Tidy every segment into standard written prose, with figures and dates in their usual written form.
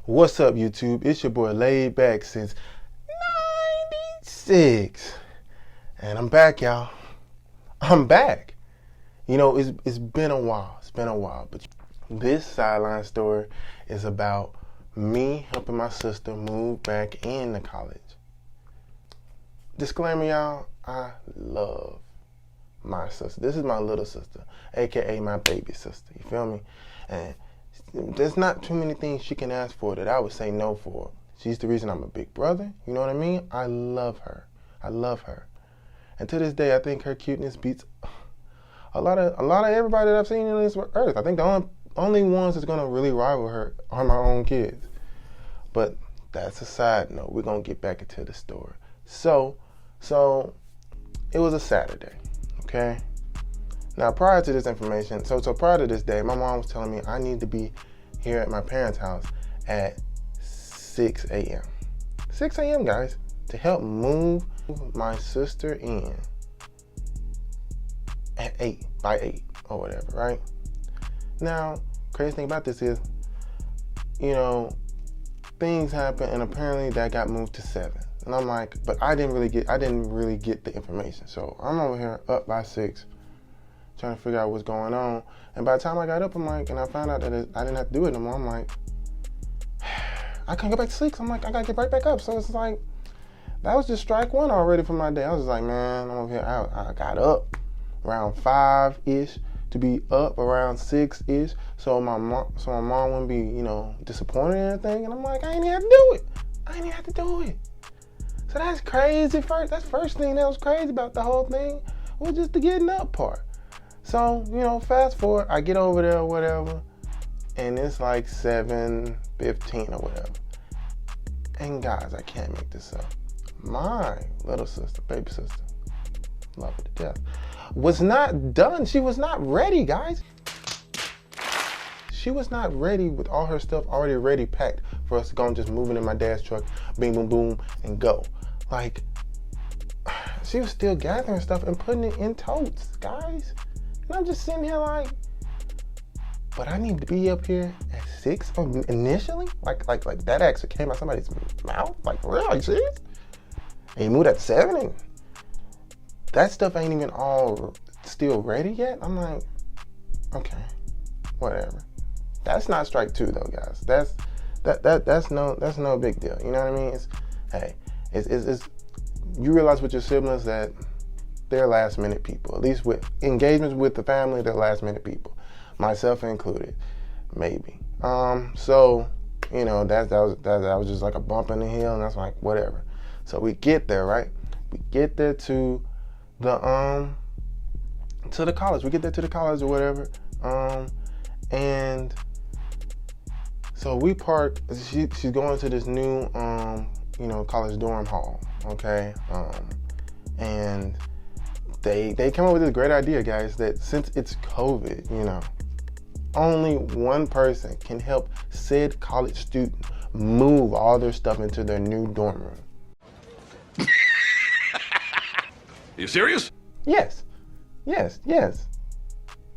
What's up, YouTube? It's your boy Laidback since '96. And I'm back, y'all. I'm back. You know, it's been a while. It's been a while. But this sideline story is about me helping my sister move back into college. Disclaimer, y'all, I love my sister. This is my little sister, aka my baby sister. You feel me? And there's not too many things she can ask for that I would say no for. She's the reason I'm a big brother. You know what I mean? I love her. I love her. And to this day, I think her cuteness beats a lot of everybody that I've seen on this earth. I think the only ones that's gonna really rival her are my own kids. But that's a side note. We're gonna get back into the story. So it was a Saturday, okay? Now, prior to this information, so prior to this day, my mom was telling me I need to be here at my parents' house at 6 a.m. 6 a.m., guys, to help move my sister in at 8, by 8 or whatever, right? Now, crazy thing about this is, you know, things happen and apparently that got moved to 7. And I'm like, but I didn't really get the information. So I'm over here up by 6. Trying to figure out what's going on. And by the time I got up, I'm like, and I found out that I didn't have to do it no more. I'm like, I can't go back to sleep. So I'm like, I gotta get right back up. So it's like, that was just strike one already for my day. I was just like, man, I'm over here. I got up around 5-ish to be up around 6-ish. So my mom wouldn't be, you know, disappointed or anything. And I'm like, I ain't even have to do it. I ain't even have to do it. So that's crazy. That's first thing that was crazy about the whole thing was just the getting up part. So, you know, fast forward, I get over there or whatever, and it's like 7:15 or whatever. And guys, I can't make this up. My little sister, baby sister, love her to death, was not done. She was not ready, guys. She was not ready with all her stuff already ready packed for us to go and just move it in my dad's truck, bing, boom, boom, and go. Like, she was still gathering stuff and putting it in totes, guys. And I'm just sitting here like, but I need to be up here at 6 initially? Like that actually came out somebody's mouth? Like, for real? Are you serious? And you moved at 7 and that stuff ain't even all still ready yet? I'm like, okay, whatever. That's not strike 2 though, guys. That's no big deal. You know what I mean? It's you realize with your siblings that they're last minute people. At least with engagements with the family, they're last minute people. Myself included, maybe. So, you know, that was just like a bump in the hill, and that's like, whatever. So we get there, right? We get there to the college. We get there to the college or whatever. And so we park, she's going to this new you know, college dorm hall, okay? And they came up with this great idea, guys, that since it's COVID, you know, only one person can help said college student move all their stuff into their new dorm room. You serious? Yes.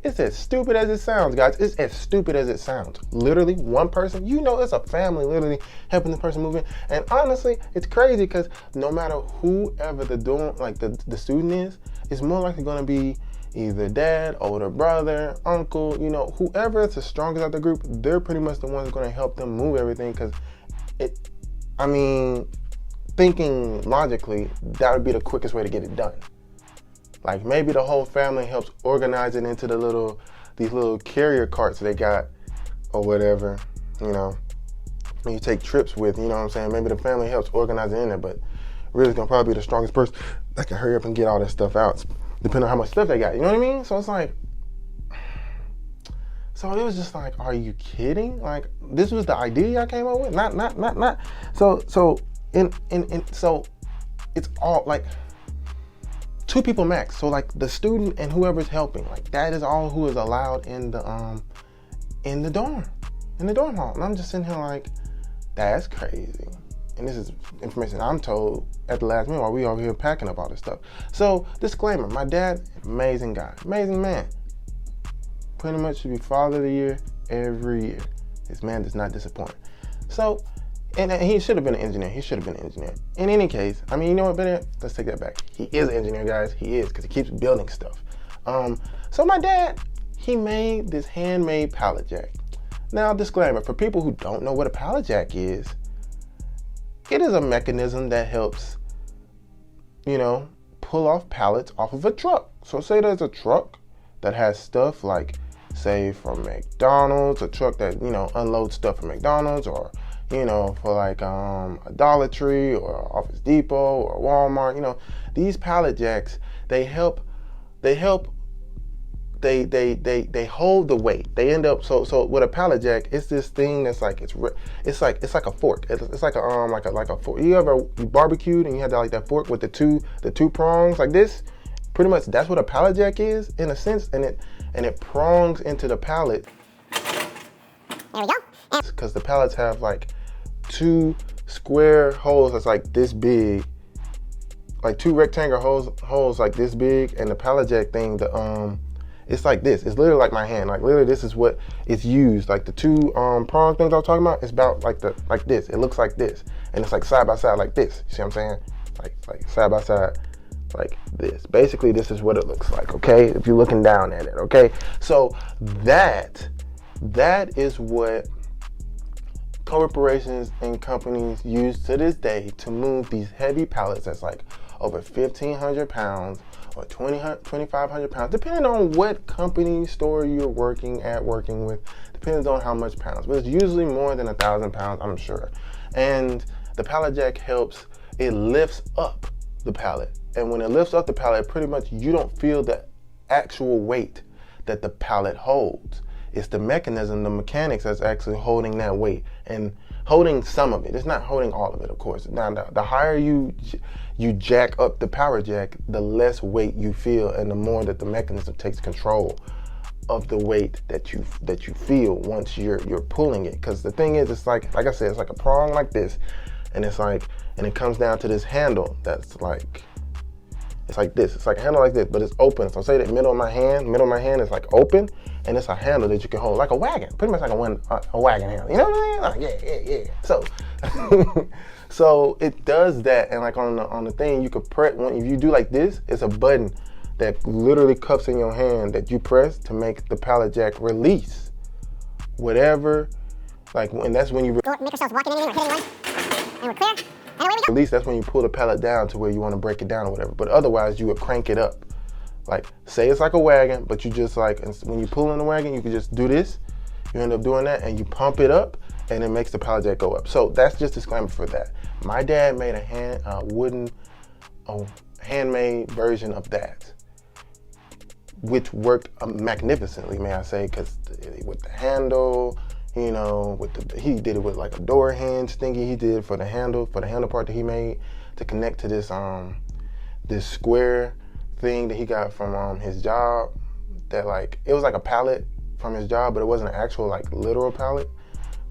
It's as stupid as it sounds, guys. It's as stupid as it sounds. Literally, one person, you know, it's a family literally helping the person move in. And honestly, it's crazy because no matter whoever the dorm, like the student is, it's more likely going to be either dad, older brother, uncle, you know, whoever is the strongest out the group, they're pretty much the ones going to help them move everything because thinking logically, that would be the quickest way to get it done. Like maybe the whole family helps organize it into these little carrier carts they got or whatever, you know, when you take trips with, you know what I'm saying? Maybe the family helps organize it in there, but really it's gonna probably be the strongest person that can hurry up and get all that stuff out, depending on how much stuff they got, you know what I mean? So it's like, so it was just like, are you kidding? Like, this was the idea y'all came up with? Not. So it's all like, 2 people max. So like the student and whoever's helping, like that is all who is allowed in the dorm hall. And I'm just sitting here like, that's crazy. And this is information I'm told at the last minute while we over here packing up all this stuff. So disclaimer, my dad, amazing guy, amazing man. Pretty much should be father of the year every year. This man does not disappoint. So, and he should have been an engineer. He should have been an engineer. In any case, I mean, you know what, better? Let's take that back. He is an engineer, guys. He is, because he keeps building stuff. So my dad, he made this handmade pallet jack. Now, disclaimer, for people who don't know what a pallet jack is, it is a mechanism that helps, you know, pull off pallets off of a truck. So say there's a truck that has stuff like, say, from McDonald's, a truck that, you know, unloads stuff from McDonald's, or, you know, for like a Dollar Tree or Office Depot or Walmart. You know, these pallet jacks, they hold the weight. They end up so with a pallet jack, it's this thing that's like it's like a fork. It's like a fork. You ever barbecued and you had that fork with the two prongs like this? Pretty much that's what a pallet jack is in a sense, and it prongs into the pallet. There we go. Because the pallets have like 2 square holes that's like this big, like 2 rectangular holes like this big, and the pallet jack thing, it's like this. It's literally like my hand. Like literally, this is what it's used. Like the 2 prong things I was talking about. It's about like this. It looks like this, and it's like side by side like this. You see what I'm saying? Like side by side, like this. Basically, this is what it looks like. Okay, if you're looking down at it. Okay, so that is what corporations and companies use to this day to move these heavy pallets that's like over 1,500 pounds or 2,500 pounds, depending on what company store you're working with, depends on how much pounds, but it's usually more than 1,000 pounds, I'm sure. And the pallet jack helps, it lifts up the pallet. And when it lifts up the pallet, pretty much you don't feel the actual weight that the pallet holds. It's the mechanism, the mechanics that's actually holding that weight and holding some of it. It's not holding all of it, of course. Now, the higher you jack up the power jack, the less weight you feel, and the more that the mechanism takes control of the weight that you feel once you're pulling it. Because the thing is, it's like I said, it's like a prong like this, and it comes down to this handle that's like, it's like this. It's like a handle like this, but it's open. So say that middle of my hand is like open, and it's a handle that you can hold, like a wagon, pretty much like a wagon handle. You know what I mean? Like, yeah. So, so it does that, and like on the thing, you could press. If you do like this, it's a button that literally cups in your hand that you press to make the pallet jack release whatever. Like, and that's when you make ourselves walking anything or hitting one, and we're clear. And away we go. Release. That's when you pull the pallet down to where you want to break it down or whatever. But otherwise, you would crank it up. Like, say it's like a wagon, but you just like, when you pull in the wagon, you can just do this. You end up doing that, and you pump it up, and it makes the pallet jack go up. So that's just a disclaimer for that. My dad made a handmade version of that, which worked magnificently, may I say, because with the handle, you know, he did it with like a door hinge thingy. He did for the handle part that he made to connect to this square thing that he got from his job. That like, it was like a pallet from his job, but it wasn't an actual like literal pallet,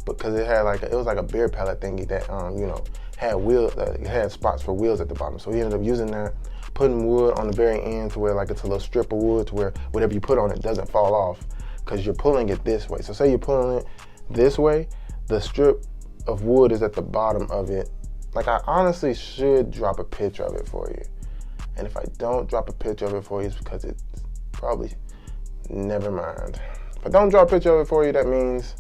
because it was like a beer pallet thingy that you know, had wheels, it had spots for wheels at the bottom. So he ended up using that, putting wood on the very end to where like it's a little strip of wood to where whatever you put on it doesn't fall off, because you're pulling it this way. So say you're pulling it this way, the strip of wood is at the bottom of it. Like, I honestly should drop a picture of it for you. And if I don't drop a picture of it for you, it's because it's probably, never mind. If I don't drop a picture of it for you, that means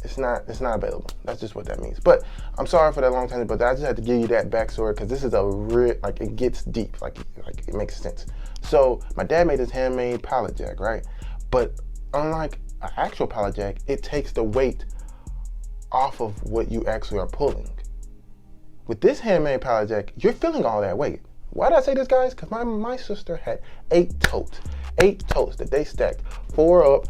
it's not available. That's just what that means. But I'm sorry for that long time, but I just had to give you that backstory, because this is a real, like, it gets deep, like it makes sense. So my dad made this handmade pallet jack, right? But unlike an actual pallet jack, it takes the weight off of what you actually are pulling. With this handmade pallet jack, you're feeling all that weight. Why did I say this, guys? Because my sister had 8 totes that they stacked 4 up,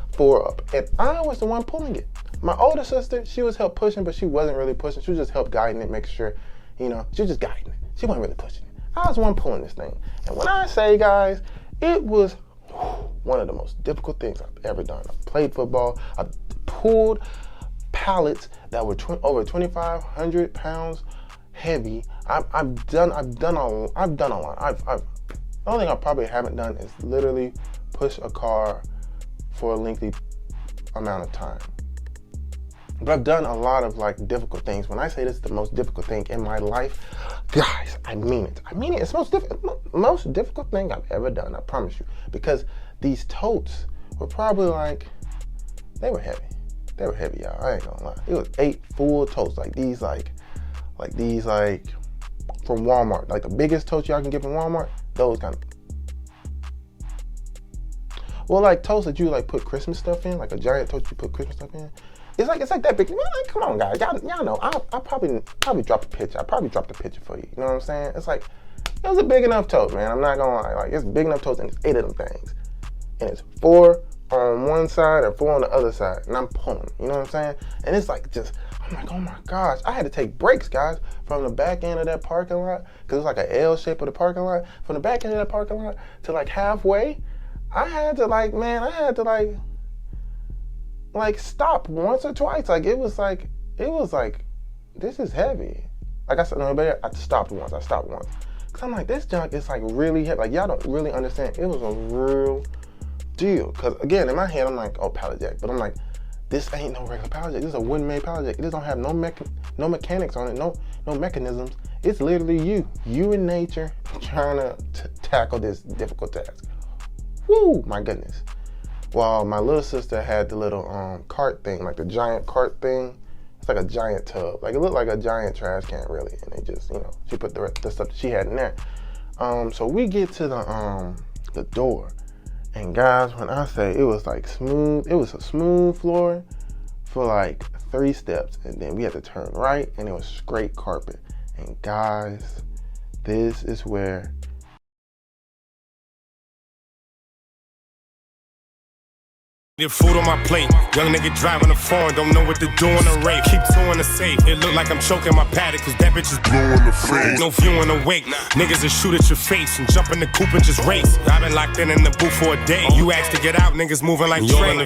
and I was the one pulling it. My older sister, she was help pushing, but she wasn't really pushing. She was just help guiding it, making sure, you know, she was just guiding it. She wasn't really pushing it. I was the one pulling this thing. And when I say, guys, it was one of the most difficult things I've ever done. I played football. I pulled pallets that were over 2,500 pounds heavy. I've done a lot. The only thing I probably haven't done is literally push a car for a lengthy amount of time. But I've done a lot of like difficult things. When I say this is the most difficult thing in my life, guys, I mean it. I mean it. It's the most difficult thing I've ever done, I promise you. Because these totes were probably like, they were heavy. They were heavy, y'all. I ain't gonna lie. It was 8 full totes, like these from Walmart. Like the biggest totes y'all can get from Walmart, those kind of. Well, like totes that you like put Christmas stuff in, like a giant tote you put Christmas stuff in. It's like that big. Like, come on, guys, y'all know. I probably dropped a picture. I probably dropped a picture for you. You know what I'm saying? It's like it was a big enough tote, man. I'm not gonna lie. Like it's big enough totes, and it's 8 of them things, and it's 4 on one side and 4 on the other side, and I'm pulling. You know what I'm saying? And it's like just. I'm like, oh my gosh. I had to take breaks, guys, from the back end of that parking lot, because it's like an L shape of the parking lot. From the back end of that parking lot to like halfway, I had to stop once or twice. Like it was like, this is heavy. Like I said, no, but I stopped once. Cause I'm like, this junk is like really heavy. Like y'all don't really understand. It was a real deal. Cause again, in my head, I'm like, oh, pallet jack. But I'm like, this ain't no regular pallet jack. This is a wooden-made pallet jack. It don't have no mechanics on it, no mechanisms. It's literally you in nature trying to tackle this difficult task. Woo, my goodness. While my little sister had the little cart thing, like the giant cart thing. It's like a giant tub. Like it looked like a giant trash can, really. And they just, she put the stuff that she had in there. So we get to the door. And guys, when I say it was like smooth, it was a smooth floor for like 3 steps. And then we had to turn right and it was straight carpet. And guys, this is where food on my plate, young nigga driving a foreign, don't know what to do on a rape. Keep two in the safe, it look like I'm choking my paddock, cause that bitch is blue in the face. No view in the wake, niggas will shoot at your face and jump in the coupe and just race. I been locked in the booth for a day. You asked to get out, niggas moving like train.